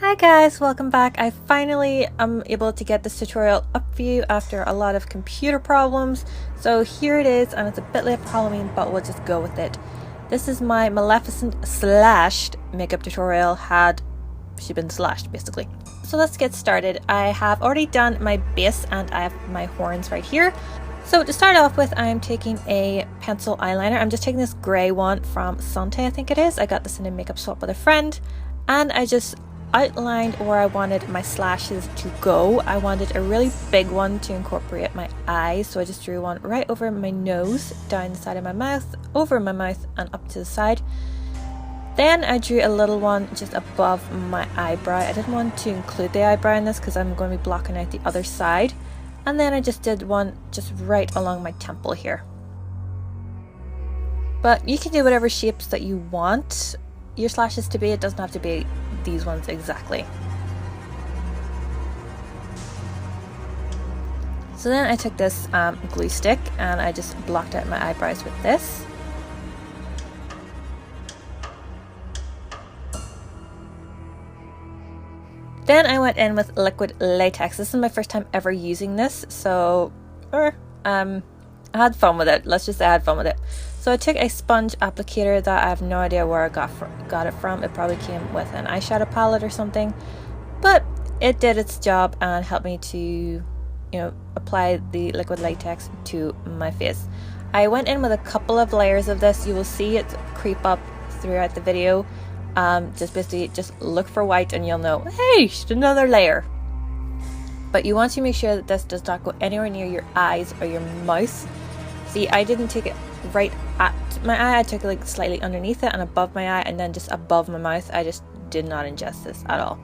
Hi guys, welcome back. I finally am able to get this tutorial up for you after a lot of computer problems. So here it is, and it's a bit late for Halloween, but we'll just go with it. This is my Maleficent slashed makeup tutorial had she been slashed basically. So let's get started. I have already done my base and I have my horns right here. So to start off with, I'm taking a pencil eyeliner. I'm just taking this grey one from Sante, I think it is. I got this in a makeup swap with a friend, and I just outlined where I wanted my slashes to go. I wanted a really big one to incorporate my eyes, so I just drew one right over my nose, down the side of my mouth, over my mouth and up to the side. Then I drew a little one just above my eyebrow. I didn't want to include the eyebrow in this because I'm going to be blocking out the other side. And then I just did one just right along my temple here. But you can do whatever shapes that you want your slashes to be. It doesn't have to be these ones exactly. So then I took this glue stick and I just blocked out my eyebrows with this. Then I went in with liquid latex. This is my first time ever using this, so I had fun with it. Let's just say I had fun with it. So I took a sponge applicator that I have no idea where I got it from. It probably came with an eyeshadow palette or something, but it did its job and helped me to, apply the liquid latex to my face. I went in with a couple of layers of this. You will see it creep up throughout the video. Just look for white and you'll know, hey, just another layer. But you want to make sure that this does not go anywhere near your eyes or your mouth. See, I didn't take it right at my eye. I took it like slightly underneath it and above my eye, and then just above my mouth. I just did not ingest this at all.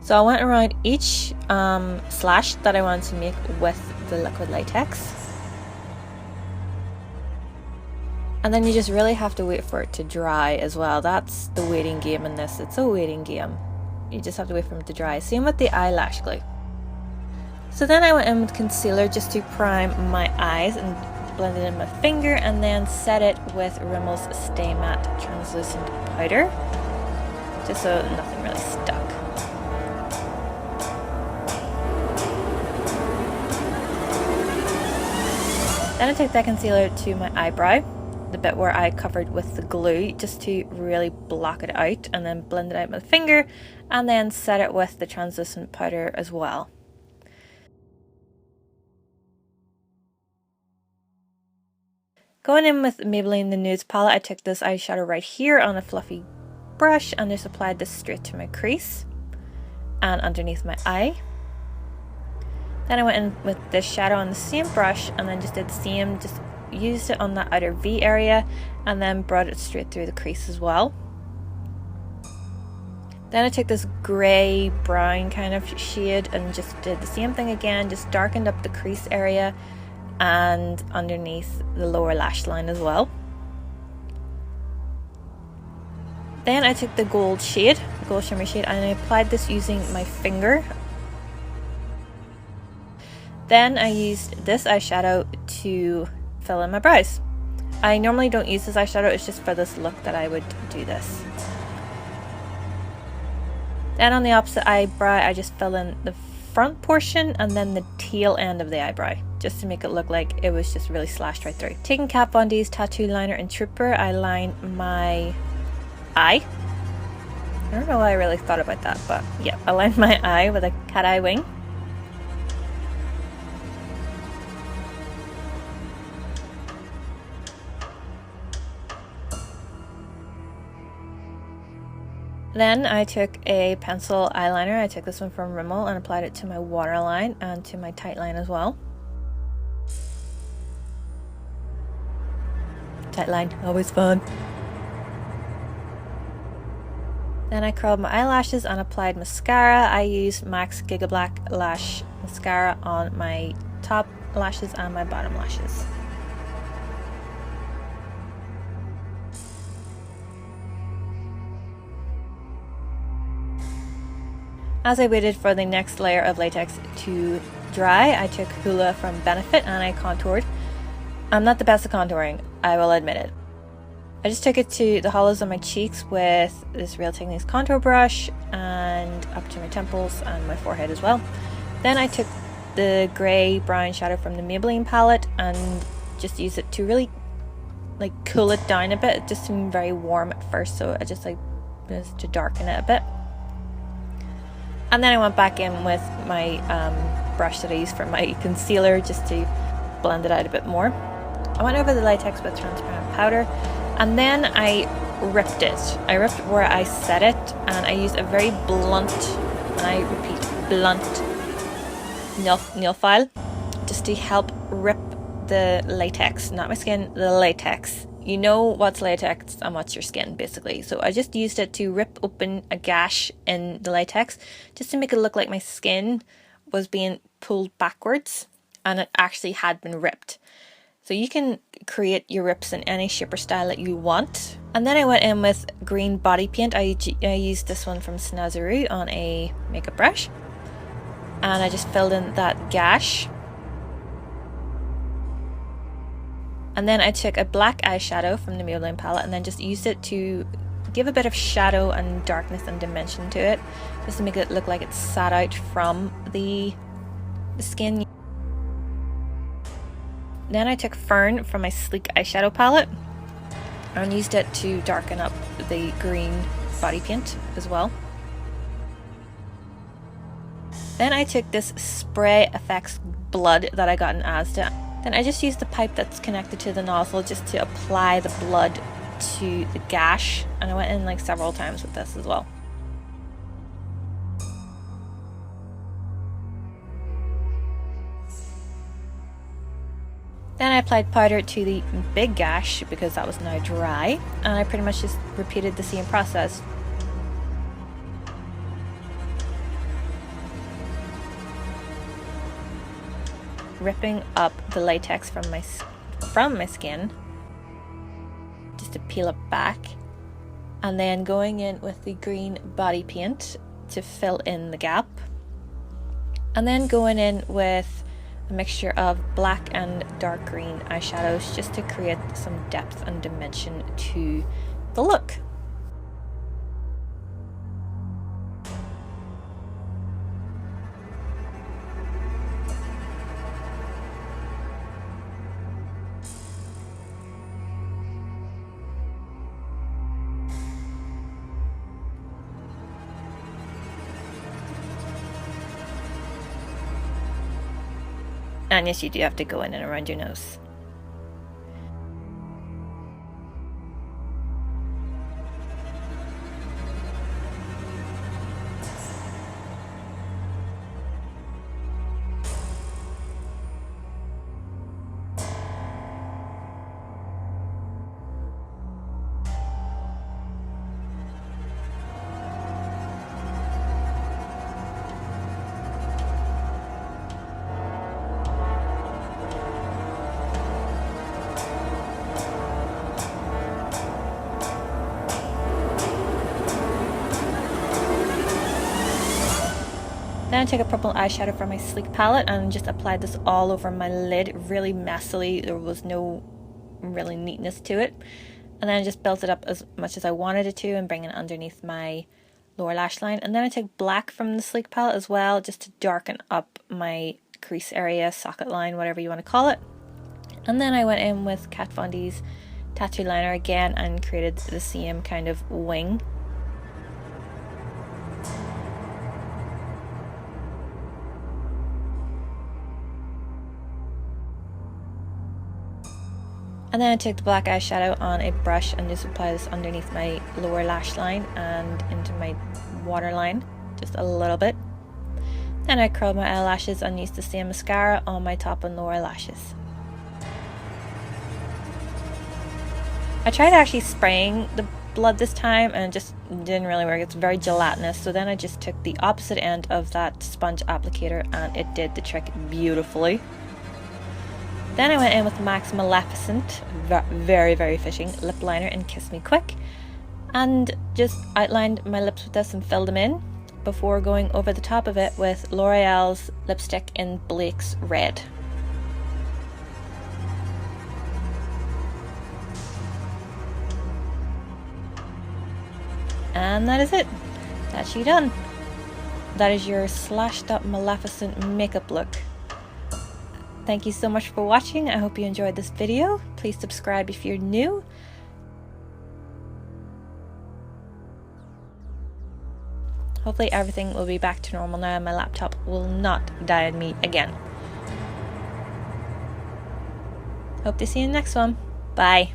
So I went around each slash that I wanted to make with the liquid latex. And then you just really have to wait for it to dry as well. That's the waiting game in this. It's a waiting game. You just have to wait for it to dry. Same with the eyelash glue. So then I went in with concealer just to prime my eyes and blend it in my finger, and then set it with Rimmel's Stay Matte Translucent Powder, just so nothing really stuck. Then I took that concealer to my eyebrow, the bit where I covered with the glue, just to really block it out, and then blend it out with my finger, and then set it with the translucent powder as well. Going in with Maybelline the Nudes palette, I took this eyeshadow right here on a fluffy brush and just applied this straight to my crease and underneath my eye. Then I went in with this shadow on the same brush and then just did the same, just used it on that outer V area and then brought it straight through the crease as well. Then I took this grey brown kind of shade and just did the same thing again, just darkened up the crease area and underneath the lower lash line as well. Then I took the gold shade, the gold shimmer shade, and I applied this using my finger. Then I used this eyeshadow to fill in my brows. I normally don't use this eyeshadow, it's just for this look that I would do this. Then on the opposite eyebrow, I just fill in the front portion and then the tail end of the eyebrow, just to make it look like it was just really slashed right through. Taking Kat Von D's tattoo liner and Trooper, I line my eye. I don't know why I really thought about that, but yeah, I lined my eye with a cat eye wing. Then I took a pencil eyeliner. I took this one from Rimmel and applied it to my waterline and to my tight line as well. Tight line, always fun. Then I curled my eyelashes and applied mascara. I used MAC's Giga Black Lash Mascara on my top lashes and my bottom lashes. As I waited for the next layer of latex to dry, I took Hoola from Benefit and I contoured. I'm not the best at contouring, I will admit it. I just took it to the hollows of my cheeks with this Real Techniques contour brush and up to my temples and my forehead as well. Then I took the grey brown shadow from the Maybelline palette and just used it to really like cool it down a bit. It just seemed very warm at first, so I just like used to darken it a bit. And then I went back in with my brush that I used for my concealer just to blend it out a bit more. I went over the latex with transparent powder, and then I ripped it. I ripped where I set it, and I used a very blunt, and I repeat, blunt nail file just to help rip the latex, not my skin, the latex. You know what's latex and what's your skin, basically. So I just used it to rip open a gash in the latex just to make it look like my skin was being pulled backwards and it actually had been ripped. So you can create your rips in any shape or style that you want. And then I went in with green body paint. I used this one from Snazaroo on a makeup brush, and I just filled in that gash. And then I took a black eyeshadow from the Maybelline palette and then just used it to give a bit of shadow and darkness and dimension to it, just to make it look like it sat out from the skin. Then I took Fern from my sleek eyeshadow palette and used it to darken up the green body paint as well. Then I took this Spray Effects blood that I got in Asda. Then I just used the pipe that's connected to the nozzle just to apply the blood to the gash, and I went in like several times with this as well. Then I applied powder to the big gash because that was now dry, and I pretty much just repeated the same process. Ripping up the latex from my skin just to peel it back, and then going in with the green body paint to fill in the gap, and then going in with a mixture of black and dark green eyeshadows just to create some depth and dimension to the look. And yes, you do have to go in and around your nose. Then I took a purple eyeshadow from my sleek palette and just applied this all over my lid really messily. There was no really neatness to it. And then I just built it up as much as I wanted it to and bring it underneath my lower lash line. And then I took black from the sleek palette as well, just to darken up my crease area, socket line, whatever you want to call it. And then I went in with Kat Von D's tattoo liner again and created the same kind of wing. And then I took the black eyeshadow on a brush and just applied this underneath my lower lash line and into my waterline, just a little bit. Then I curled my eyelashes and used the same mascara on my top and lower lashes. I tried actually spraying the blood this time and it just didn't really work. It's very gelatinous, so then I just took the opposite end of that sponge applicator and it did the trick beautifully. Then I went in with MAC's Maleficent, very, very fitting lip liner in Kiss Me Quick, and just outlined my lips with this and filled them in before going over the top of it with L'Oreal's lipstick in Blake's Red. And that is it. That's you done. that is your slashed up Maleficent makeup look. Thank you so much for watching. I hope you enjoyed this video. Please subscribe if you're new. Hopefully everything will be back to normal now and my laptop will not die on me again. Hope to see you in the next one. Bye.